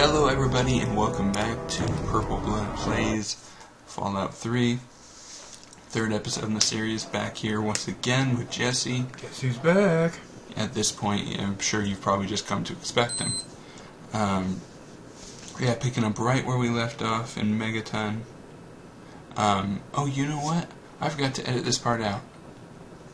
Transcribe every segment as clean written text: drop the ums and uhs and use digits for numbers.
Hello everybody and welcome back to Purple Blood Plays Fallout 3. Third episode in the series, back here once again with Jesse. Guess who's back? At this point, I'm sure you've probably just come to expect him. Yeah, picking up right where we left off in Megaton. Oh, you know what? I forgot to edit this part out.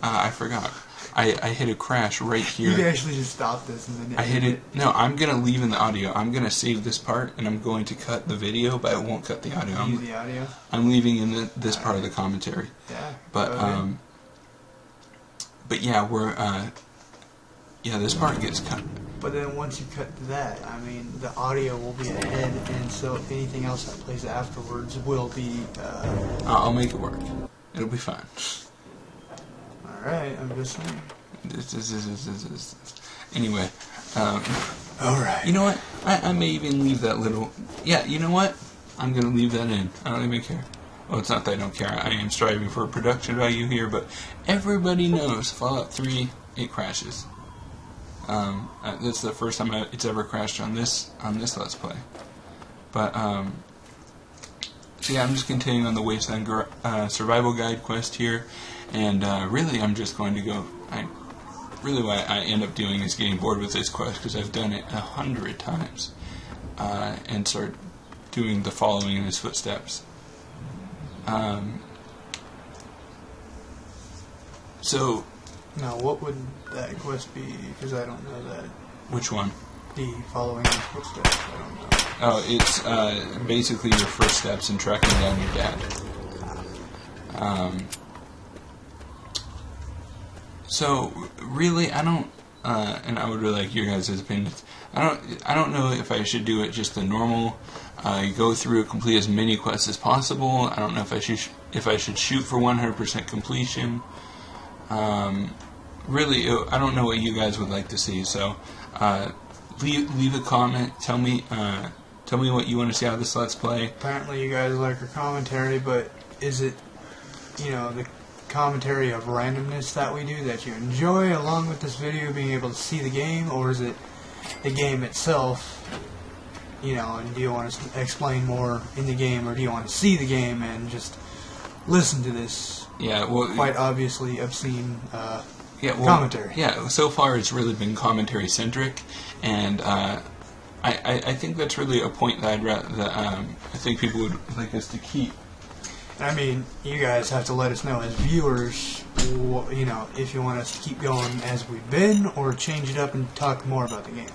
I forgot. I hit a crash right here. You actually just stop this and then I hit it. No, I'm going to leave in the audio. I'm going to save this part and I'm going to cut the video, but I won't cut the audio. Use the audio? I'm leaving in this part of the commentary. Yeah. But, but yeah, we're, yeah, this part gets cut. But then once you cut that, I mean, the audio will be ahead, and so anything else that plays afterwards will be, I'll make it work. It'll be fine. Alright, I'm just saying. Anyway, Alright. you know what? I may even leave that little... Yeah, you know what? I'm going to leave that in. I don't even care. Well, it's not that I don't care. I am striving for production value here, but everybody knows Fallout 3, it crashes. That's the first time it's ever crashed on this Let's Play. But, so yeah, I'm just continuing on the Wasteland Survival Guide quest here, and really I'm just going to go... Really what I end up doing is getting bored with this quest, because I've done it 100 times, and start doing the following in his footsteps. So... Now, what would that quest be? Because I don't know that. Which one? The following footsteps, I don't know. Oh, it's basically your first steps in tracking down your dad. So really, I don't, and I would really like your guys' opinions. I don't know if I should do it just the normal. You go through, complete as many quests as possible. I don't know if I should shoot for 100% completion. Really, I don't know what you guys would like to see. So, leave a comment. Tell me what you want to see out of this Let's Play. Apparently you guys like our commentary, but is it, you know, the commentary of randomness that we do that you enjoy along with this video being able to see the game, or is it the game itself, you know, and do you want to explain more in the game, or do you want to see the game and just listen to this quite obviously obscene commentary? Yeah, so far it's really been commentary centric, and I think that's really a point that I think people would like us to keep. I mean, you guys have to let us know as viewers, you know, if you want us to keep going as we've been, or change it up and talk more about the game.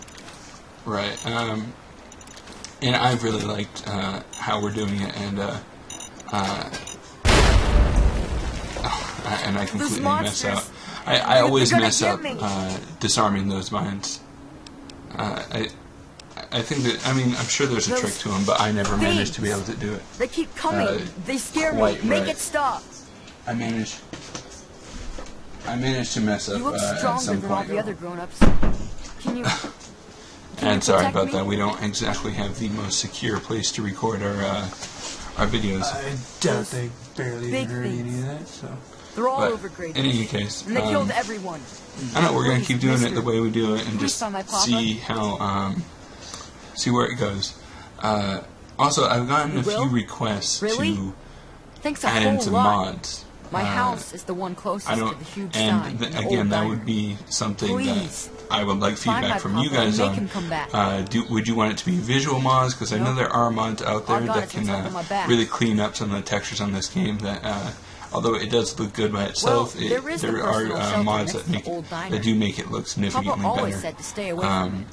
Right. And I've really liked how we're doing it, and I completely mess up. I always mess up disarming those mines. I think that, I mean, I'm sure there's a trick to them, but I never managed to be able to do it. They keep coming. They scare me. Make it stop. I managed to mess up You look at stronger some than all point. the other grown-ups. Can you? And sorry protect about me? that. We don't exactly have the most secure place to record our videos. I doubt they barely Big heard any things. of that, so... They're all But over Great. in any case, And they killed everyone. I know we're gonna keep doing it the Mister, way we do it, and please just find my papa. see how see where it goes. Also, I've gotten a few requests Really? to Thanks a add whole in some lot. mods. My house is the one closest I to don't, the huge and sign. in the again, old that diner. would be something Please. that I would like Find feedback my from you papa and guys make on. him come back. Would you want it to be visual mods? Because I know Nope. there are mods out there I've got that it can tucked on my back. really clean up some of the textures on this game. That although it does look good by itself, Well, there is the there personal are shelter mods next that to the old diner. do make it look significantly Papa always better. said to stay away from it.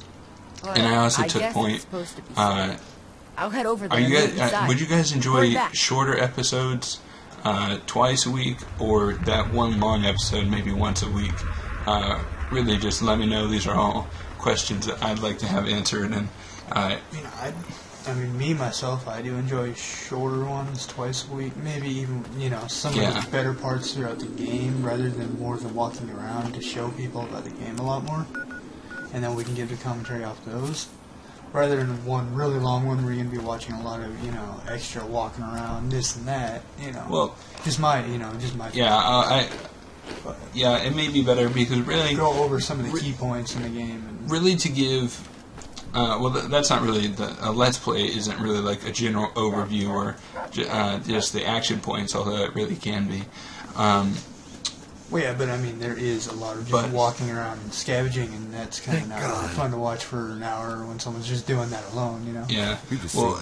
But And I also I took guess point. it's supposed to be safe. I'll head over there. Are you and guys? inside. Would you guys enjoy Hurry back. shorter episodes, twice a week, or that one long episode maybe once a week? Really, just let me know. These are all questions that I'd like to have answered, and You know, I mean, me, myself, I do enjoy shorter ones twice a week. Maybe even, you know, some of the better parts throughout the game, rather than more of the walking around to show people about the game a lot more. And then we can give the commentary off those. Rather than one really long one where you're going to be watching a lot of, you know, extra walking around, this and that, you know. Well, just my. Yeah, it may be better because really go over some of the key points in the game. And really to give well, that's not really a Let's Play. Isn't really like a general overview or just the action points, although it really can be. Well, yeah, but I mean, there is a lot of just walking around and scavenging, and that's kind of not really fun to watch for an hour when someone's just doing that alone, you know? Yeah. Well,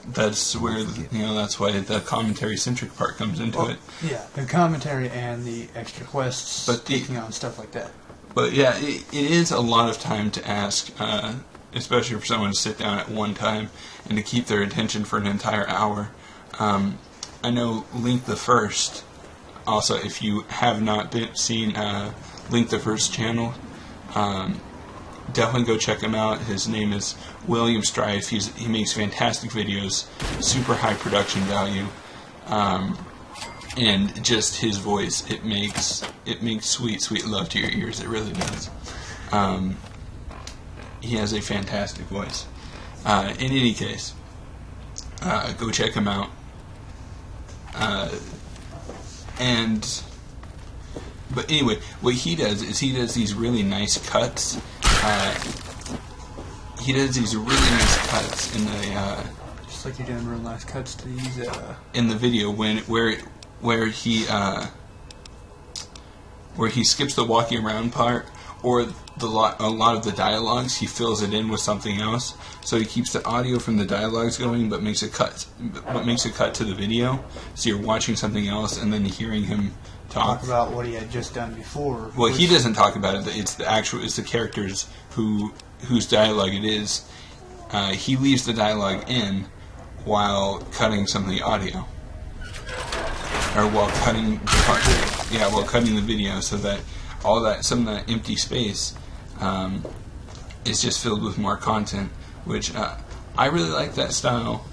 that's where that's why the commentary centric part comes into it. Yeah, the commentary and the extra quests, taking on stuff like that. But yeah, it is a lot of time to ask, especially for someone to sit down at one time and to keep their attention for an entire hour. I know Link the First. Also, if you have not seen Link the First channel, definitely go check him out. His name is William Strife. He makes fantastic videos, super high production value, and just his voice, it makes sweet love to your ears. It really does. He has a fantastic voice. In any case, go check him out. But anyway, what he does is he does these really nice cuts. He does these really nice cuts in the just like you're doing real nice cuts to these in the video where he skips the walking around part, or a lot of the dialogues he fills it in with something else. So he keeps the audio from the dialogues going, but makes a cut to the video. So you're watching something else and then hearing him talk about what he had just done before. Well, he doesn't talk about it. It's the characters whose dialogue it is. He leaves the dialogue in while cutting some of the audio, or while cutting the video, so that some of that empty space is just filled with more content, which I really like that style.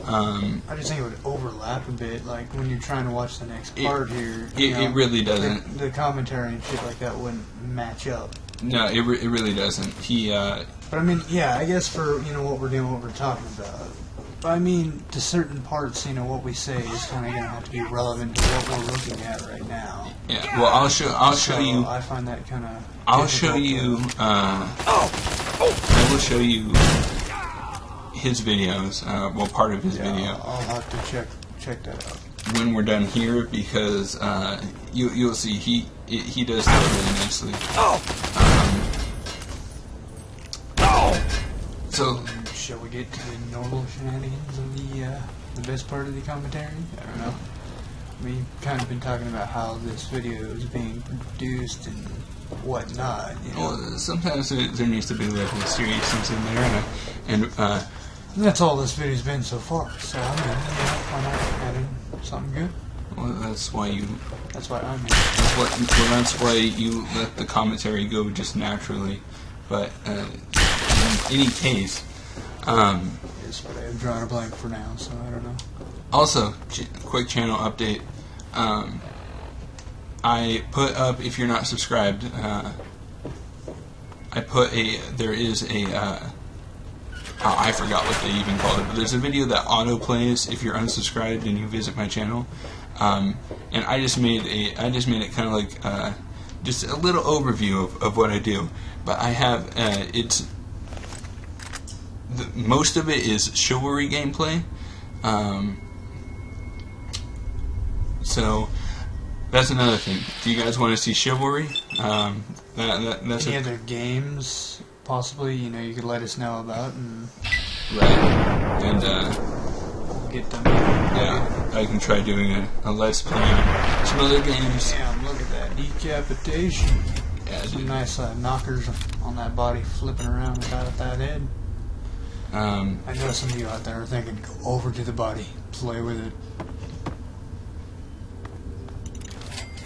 I just think it would overlap a bit, like when you're trying to watch the next part here. It really doesn't. The commentary and shit like that wouldn't match up. No, it really doesn't. But I mean, yeah, I guess for what we're doing, what we're talking about. But I mean, to certain parts, what we say is kind of gonna have to be relevant to what we're looking at right now. Yeah. Well, I'll show you. I find that kind of. I'll show you. I will show you his videos. Well, part of his video. I'll have to check that out when we're done here, because you'll see he does that really nicely. So shall we get to the normal shenanigans of the best part of the commentary? I don't know. We've kind of been talking about how this video is being produced and whatnot. Well, sometimes there needs to be a level of seriousness in there, and that's all this video's been so far. So I mean, why not add in something good? Well, that's why I'm here. That's why you let the commentary go just naturally. But in any case, it's what I've drawn a blank for now, so I don't know. Also, quick channel update. I put up, if you're not subscribed, I forgot what they even called it, but there's a video that auto plays if you're unsubscribed and you visit my channel, and I just made it kind of like just a little overview of what I do. But I have most of it is chivalry gameplay, so that's another thing. Do you guys want to see chivalry? That's any other games possibly you could let us know about, and and we'll get them. Yeah, I can try doing a let's play on some other games. Damn, look at that decapitation. Yeah, some nice knockers on that body flipping around without that head. I know some of you out there are thinking, go over to the body, play with it.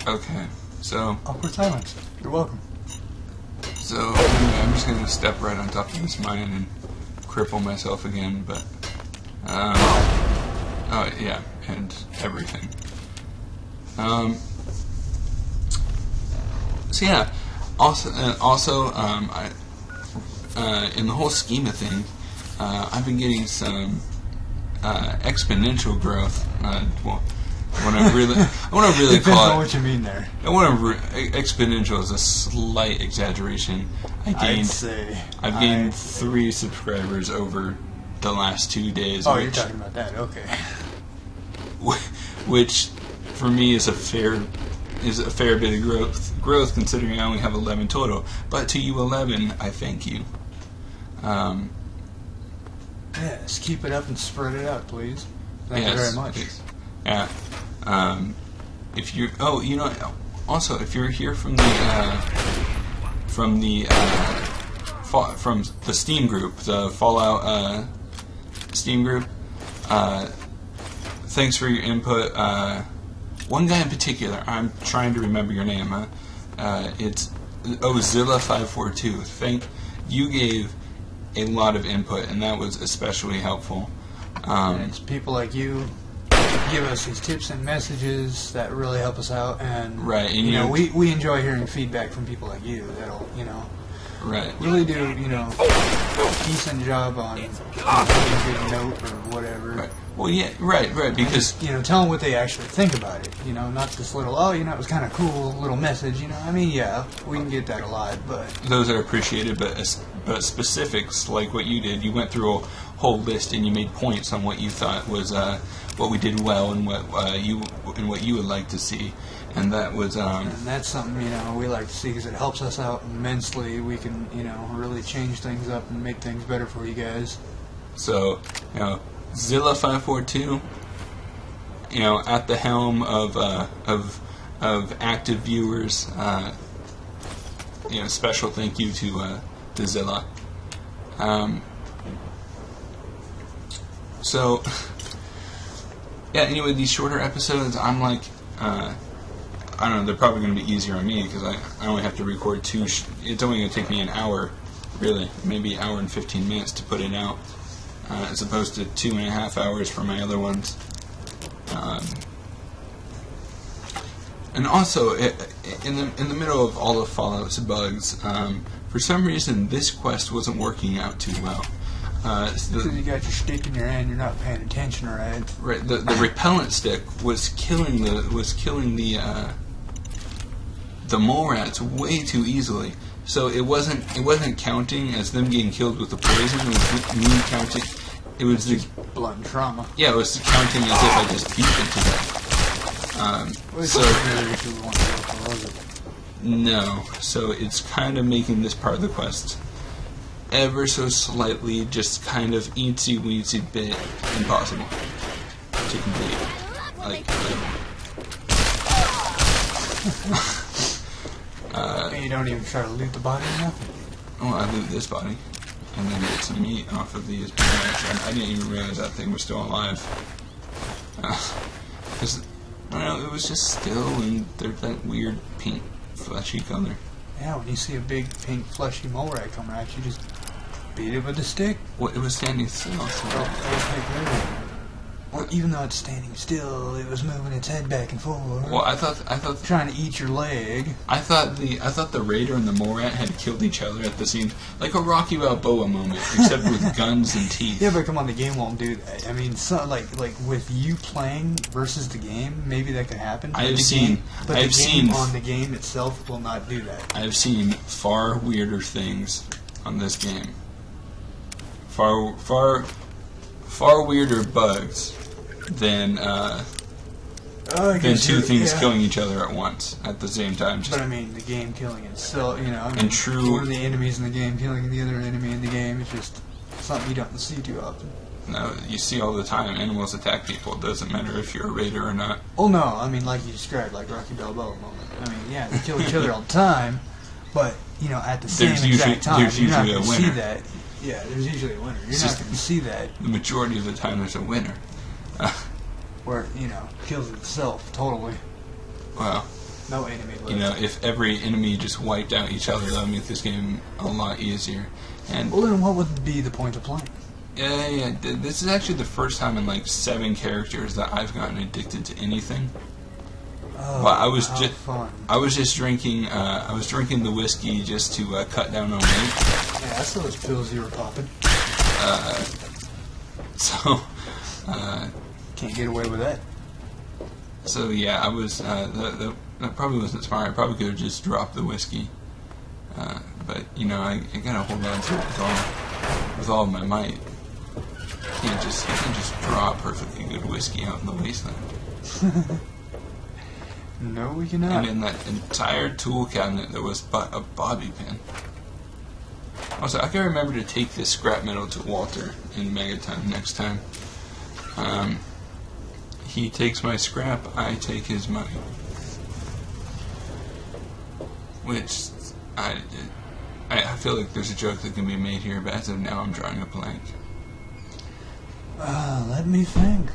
Okay, so awkward silence. You're welcome. So anyway, I'm just gonna step right on top of this mine and cripple myself again, but oh yeah, and everything. So yeah, also in the whole scheme of things, I've been getting some exponential growth. Well, I want to really depends call on what you mean there. Exponential is a slight exaggeration. I've gained 3 subscribers over the last 2 days. Oh, you're talking about that? Okay. Which, for me, is a fair bit of growth considering I only have 11 total. But to you 11, I thank you. Yes, keep it up and spread it out, please. Thank you very much. Please. Yeah. If you're, also if you're here from the Steam group, the Fallout Steam group, thanks for your input. One guy in particular, I'm trying to remember your name. It's Zilla542. You gave a lot of input, and that was especially helpful. It's people like you give us these tips and messages that really help us out, and right, and you know we enjoy hearing feedback from people like you that'll right really do a decent job on a good note or whatever. Right. Well, yeah, right, because tell them what they actually think about it. Not this little it was kind of cool little message. I mean, yeah, we can get that a lot, but those are appreciated. But specifics like what you did, you went through a whole list and you made points on what you thought was what we did well and what you would like to see, and that was and that's something we like to see because it helps us out immensely. We can really change things up and make things better for you guys. So Zilla542, at the helm of active viewers. Special thank you to Zilla. So, yeah. Anyway, these shorter episodes, I'm like, I don't know. They're probably going to be easier on me because I only have to record 2. It's only going to take me an hour, really, maybe an hour and 15 minutes to put it out. As opposed to 2.5 hours for my other ones. And also, in the middle of all of Fallout's bugs, for some reason this quest wasn't working out too well. Because you got your stick in your hand, you're not paying attention, right? Right. The repellent stick was killing the mole rats way too easily. So it wasn't counting as them getting killed with the poison. It was me counting. It was just blunt trauma. Yeah, it was counting as if I just beat them to death. No, so it's kind of making this part of the quest ever so slightly, just kind of eensy weensy bit impossible to complete. You don't even try to loot the body or nothing? Oh, I loot this body. And then get some meat off of these. I didn't even realize that thing was still alive. Because, I don't know, it was just still, and they're that weird pink, fleshy color. Yeah, when you see a big, pink, fleshy mole rat coming at you, just beat it with a stick. Well, it was standing still. So or even though it's standing still, it was moving its head back and forth. Well, I thought trying to eat your leg. I thought the raider and the mole rat had killed each other at the same, like a Rocky Balboa moment, except with guns and teeth. Yeah, but come on, the game won't do that. I mean, like with you playing versus the game, maybe that could happen. But the game on the game itself will not do that. I've seen far weirder things on this game. Far weirder bugs than two things killing each other at once at the same time. But I mean, the game killing itself, and true. One of the enemies in the game killing the other enemy in the game is just something you don't see too often. No, you see all the time. Animals attack people. It doesn't matter if you're a raider or not. Oh no, I mean like you described, like Rocky Balboa moment. I mean, yeah, they kill each other all the time, but at the same exact time, you're not going to see that. Yeah, there's usually a winner. You're not going to see that. The majority of the time, there's a winner. Where, kills itself totally. Well, no enemy lives. If every enemy just wiped out each other, that would make this game a lot easier. And well, then what would be the point of playing? Yeah. This is actually the first time in like 7 characters that I've gotten addicted to anything. Oh, well, I was just drinking. I was drinking the whiskey just to cut down on weight. Yeah, I saw those pills you were popping. Can't get away with that. So yeah, I was. That probably wasn't smart. I probably could have just dropped the whiskey. but you know, I gotta hold on to it with all of my might. You can't just draw perfectly good whiskey out in the wasteland. No, we cannot. And in that entire tool cabinet, there was but a bobby pin. Also, I can remember to take this scrap metal to Walter in Megaton next time. He takes my scrap, I take his money. Which, I feel like there's a joke that can be made here, but as of now I'm drawing a blank. Let me think.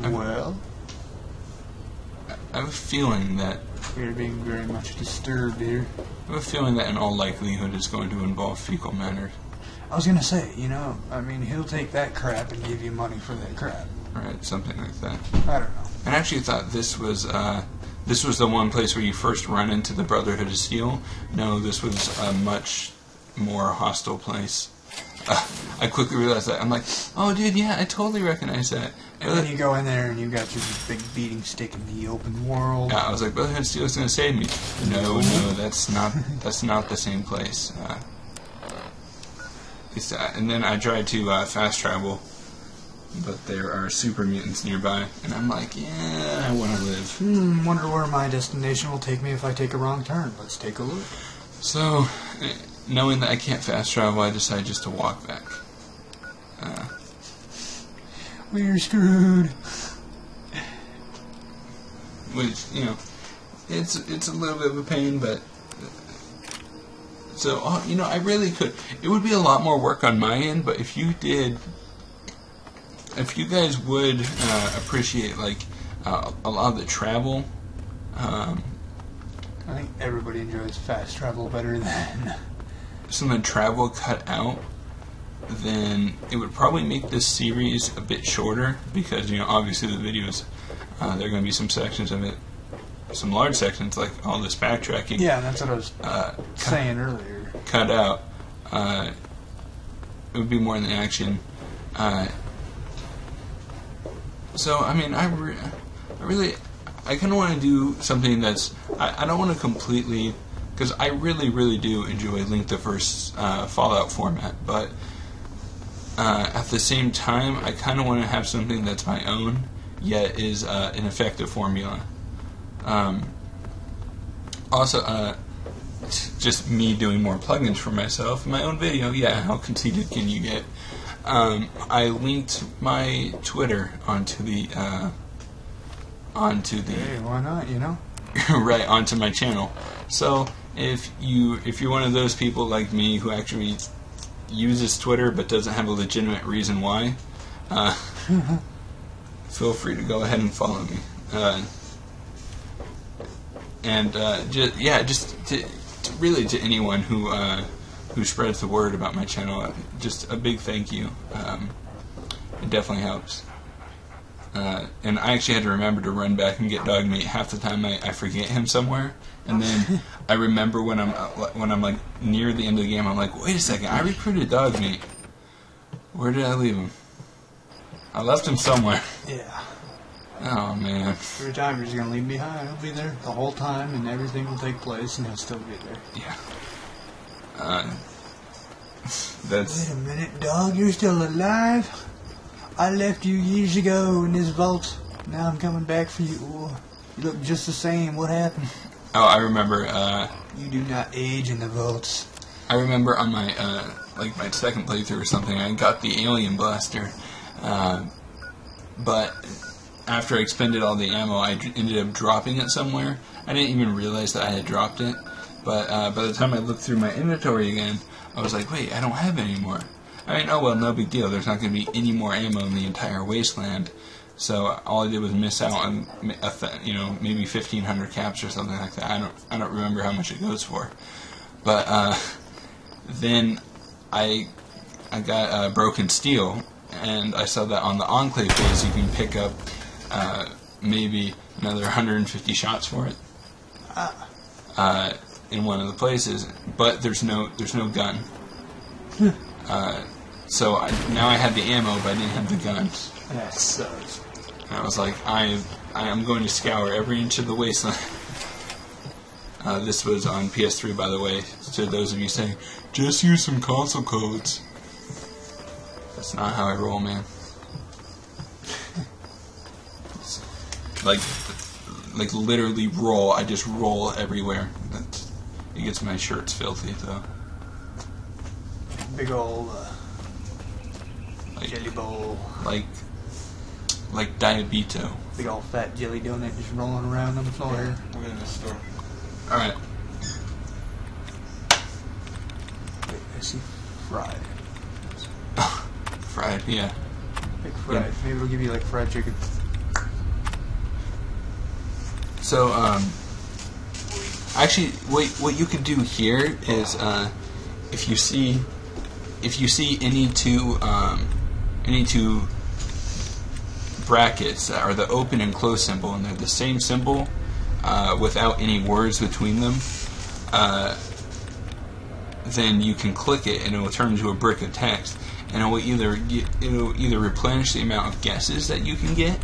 Well, I have a feeling that we're being very much disturbed here. I have a feeling that in all likelihood it's going to involve fecal matter. I was gonna say, you know, I mean, he'll take that crap and give you money for that crap. Right, something like that. I don't know. And I actually thought this was the one place where you first run into the Brotherhood of Steel. No, this was a much more hostile place. I quickly realized that. I'm like, oh, dude, yeah, I totally recognize that. And then you go in there and you got your big beating stick in the open world. Yeah, I was like, Brotherhood of Steel is going to save me. No, that's not the same place. And then I tried to fast travel, but there are super mutants nearby, and I'm like, yeah, I want to live. Wonder where my destination will take me if I take a wrong turn. Let's take a look. So, knowing that I can't fast travel, I decided just to walk back. We're screwed. Which, you know, it's a little bit of a pain, but... So, you know, I really could... It would be a lot more work on my end, but if you did... If you guys would appreciate, like, a lot of the travel... I think everybody enjoys fast travel better than... Some of the travel cut out, then it would probably make this series a bit shorter, because, you know, obviously the videos, there are going to be some sections of it, some large sections, like all this backtracking. Yeah, that's what I was saying earlier. Cut out. It would be more in the action. So, I mean, I kind of want to do something that's, I don't want to completely, because I really do enjoy Link the First Fallout format, but at the same time, I kind of want to have something that's my own, yet is an effective formula. Also, just me doing more plugins for myself. My own video, yeah, how conceited can you get? I linked my Twitter onto the... Hey, why not, you know? Right, onto my channel. So, if you're one of those people like me who actually uses Twitter but doesn't have a legitimate reason why, feel free to go ahead and follow me. Just really to anyone who spreads the word about my channel, just a big thank you. It definitely helps. And I actually had to remember to run back and get Dogmeat. Half the time I forget him somewhere, and then I remember when I'm like near the end of the game, I'm like, wait a second, I recruited Dogmeat. Where did I leave him? I left him somewhere. Yeah. Oh man. Every time you're just gonna leave him behind. He'll be there the whole time, and everything will take place, and he'll still be there. Yeah. That's. Wait a minute, dog. You're still alive? I left you years ago in this vault. Now I'm coming back for you. Oh, you look just the same. What happened? Oh, I remember. You do not age in the vaults. I remember on my my second playthrough or something, I got the alien blaster, but after I expended all the ammo, I ended up dropping it somewhere. I didn't even realize that I had dropped it, but by the time I looked through my inventory again, I was like, wait, I don't have it anymore. I mean, oh well, no big deal. There's not going to be any more ammo in the entire wasteland. So all I did was miss out on, maybe 1,500 caps or something like that. I don't remember how much it goes for. But then I got Broken Steel, and I saw that on the Enclave base you can pick up maybe another 150 shots for it in one of the places. But there's no gun. So now I had the ammo, but I didn't have the guns. That sucks. And I was like, I am going to scour every inch of the wasteland. This was on PS3, by the way, to those of you saying, just use some console codes. That's not how I roll, man. Like literally roll. I just roll everywhere. It gets my shirts filthy, though. Big old jelly bowl. Like Diabito. Big old fat jelly donut just rolling around on the floor here. We're in the store. Alright. Wait, I see fried. Fried, yeah. Big fried. Yeah. Maybe we'll give you like fried chicken. So, actually, what you could do here is, if you see any two brackets that are the open and close symbol, and they're the same symbol, without any words between them, then you can click it and it will turn into a brick of text, and it will either replenish the amount of guesses that you can get.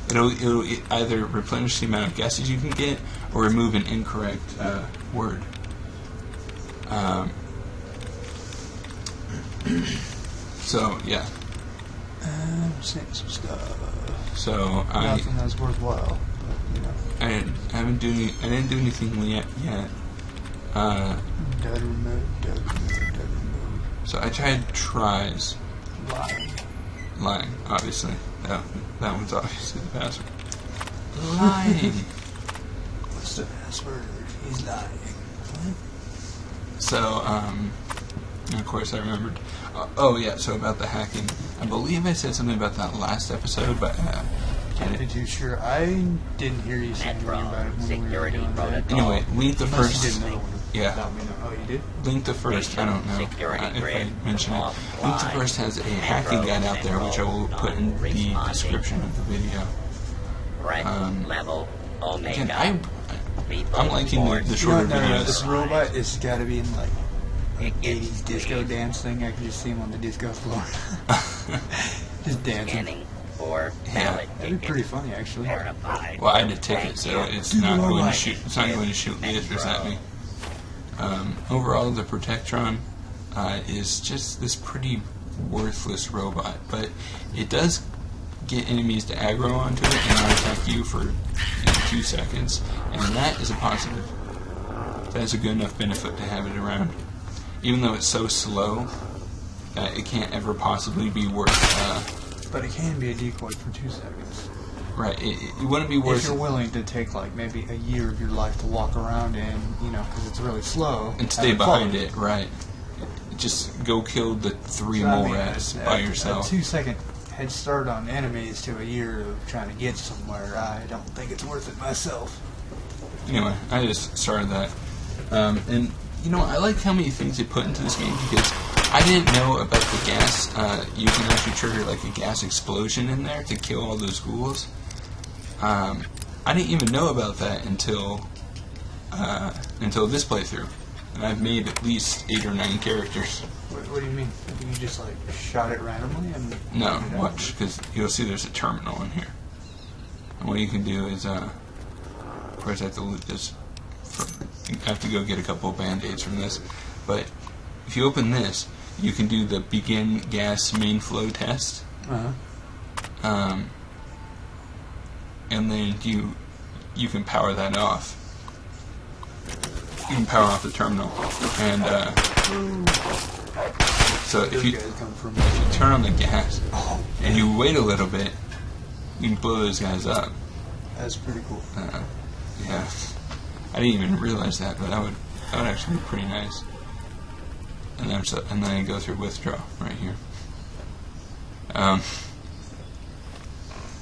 It'll either replenish the amount of guesses you can get, or remove an incorrect word. So yeah. Saying some stuff. So Nothing that's worthwhile, but, you know. I didn't do anything yet. Data remote. So I tried tries. Lying, obviously. That one's obviously the password. Lying. What's the password? He's lying. So, of course I remembered. Oh yeah, so about the hacking. I believe I said something about that last episode, but Did you sure? I didn't hear you say anything about it when we were doing that. anyway, link the Unless first. you didn't know. Yeah. Let me know. Oh, you did? Link the first. I don't know if I mentioned it. Link the first has a hacking guide out there, which I will put in the description of the video. Level Omega. Again, I'm liking the shorter videos. This robot has got to be in like an 80s disco dance thing. I can just see him on the disco floor. Just dancing. Scanning for Yeah. valid That'd be pretty funny, actually. verified. Well, I had a ticket, so it's not going to shoot. It's not going to shoot lasers at me. Overall, the Protectron is just this pretty worthless robot, but it does get enemies to aggro onto it and not attack you for 2 seconds, and that is a positive. That is a good enough benefit to have it around, even though it's so slow that it can't ever possibly be worth. But it can be a decoy for 2 seconds. Right, it wouldn't be worth. If you're willing to take like maybe a year of your life to walk around in, you know, because it's really slow. And stay behind it, right. Just go kill the 3 mole rats by yourself. A 2 second head start on enemies to a year of trying to get somewhere, I don't think it's worth it myself. Anyway, I just started that. And, you know, I like how many things they put into this game, because I didn't know about the gas. You can actually trigger like a gas explosion in there to kill all those ghouls. I didn't even know about that until this playthrough. And I've made at least 8 or 9 characters. What do you mean? You just like shot it randomly and No, watch, because you'll see there's a terminal in here. And what you can do is, of course I have to loot this. I have to go get a couple of band-aids from this. But if you open this, you can do the begin gas main flow test. And then you can power that off. You can power off the terminal. And so if you turn on the gas and you wait a little bit, you can blow those guys up. That's pretty cool. Yeah, I didn't even realize that, but that would actually be pretty nice. And then I go through withdraw right here.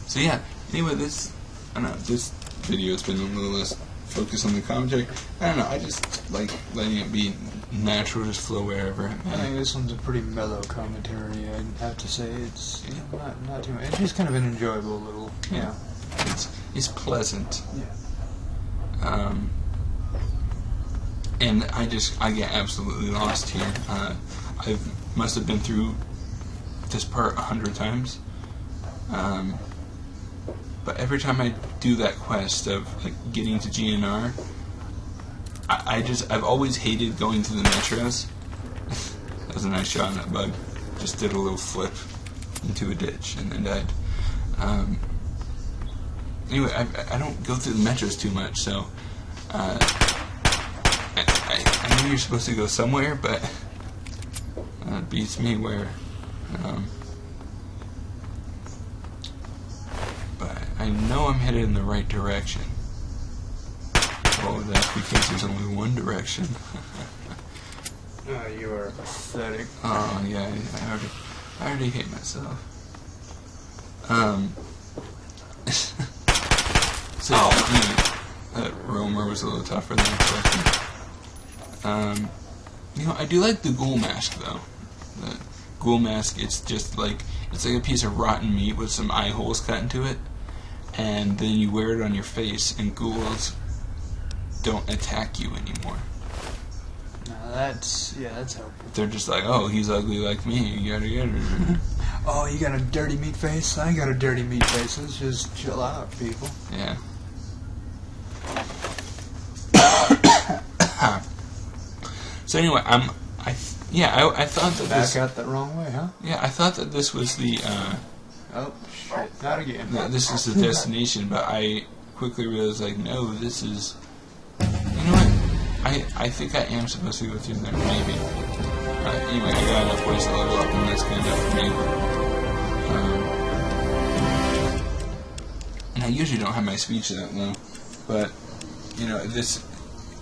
So yeah. Anyway, this video has been a little less focused on the commentary. I don't know. I just like letting it be natural, just flow wherever. I think this one's a pretty mellow commentary. I'd have to say it's not too much. It's just kind of an enjoyable little. Yeah. It's pleasant. Yeah. And I get absolutely lost here. Must have been through this part 100 times. But every time I do that quest of like getting to GNR, I've always hated going through the metros. That was a nice shot on that bug. Just did a little flip into a ditch and then died. Anyway, I don't go through the metros too much, so I know you're supposed to go somewhere, but it beats me where. But I know I'm headed in the right direction. Oh, that's because there's only one direction. Oh, you are pathetic. Oh yeah, I already hate myself. So that roamer was a little tougher than expected. I do like the ghoul mask though. The ghoul mask, it's like a piece of rotten meat with some eye holes cut into it, and then you wear it on your face, and ghouls don't attack you anymore. No, that's helpful. They're just like, oh, he's ugly like me, you gotta get her. Oh, you got a dirty meat face? I got a dirty meat face. Let's just chill out, people. Yeah. So anyway, I thought that Back out that wrong way, huh? Yeah, I thought that this was the Oh shit! Not again. this is the destination, but I quickly realized like, no, this is. You know what? I think I am supposed to go through there, maybe. Anyway, I got enough ways to level up, and that's good enough for me. And I usually don't have my speech that low, but this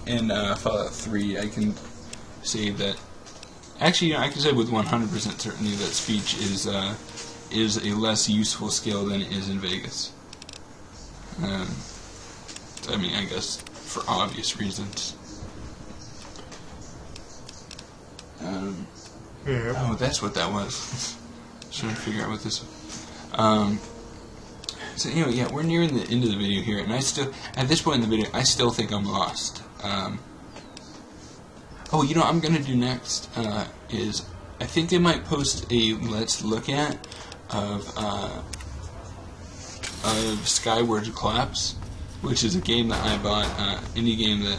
in Fallout 3, I can say that. Actually, I can say with 100% certainty that speech is a less useful skill than it is in Vegas. I mean, I guess for obvious reasons. Yeah. Oh, that's what that was. Trying to figure out what this was. So anyway, yeah, we're nearing the end of the video here, and at this point in the video, I still think I'm lost. Oh, what I'm gonna do next is I think I might post a let's look at of Skyward Collapse, which is a game that I bought, indie game that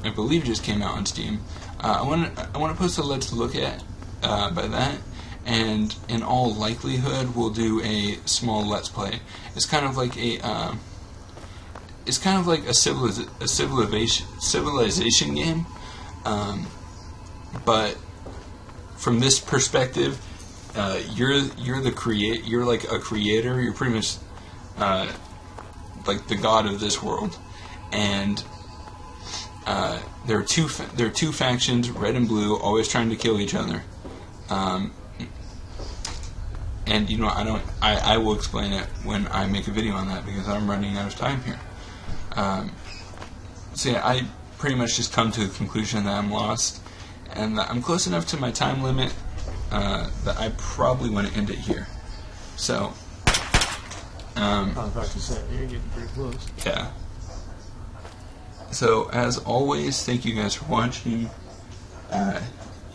I believe just came out on Steam. I want to post a let's look at by that, and in all likelihood, we'll do a small let's play. It's kind of like a civilization game, but from this perspective, you're like a creator. You're pretty much like the god of this world, and there are two factions, red and blue, always trying to kill each other. And I will explain it when I make a video on that because I'm running out of time here. So yeah, I pretty much just come to the conclusion that I'm lost, and that I'm close enough to my time limit that I probably want to end it here. So, I was about to say, you're getting pretty close. Yeah. So as always, thank you guys for watching.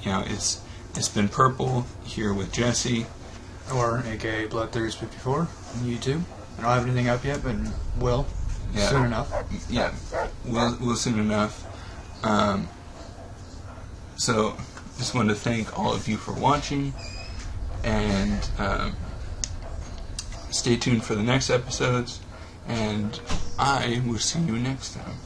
It's been Purple here with Jesse, or aka Bloodthirst54 on YouTube. I don't have anything up yet, but will soon enough. Yeah, will soon enough. So just wanted to thank all of you for watching, and stay tuned for the next episodes, and I will see you next time.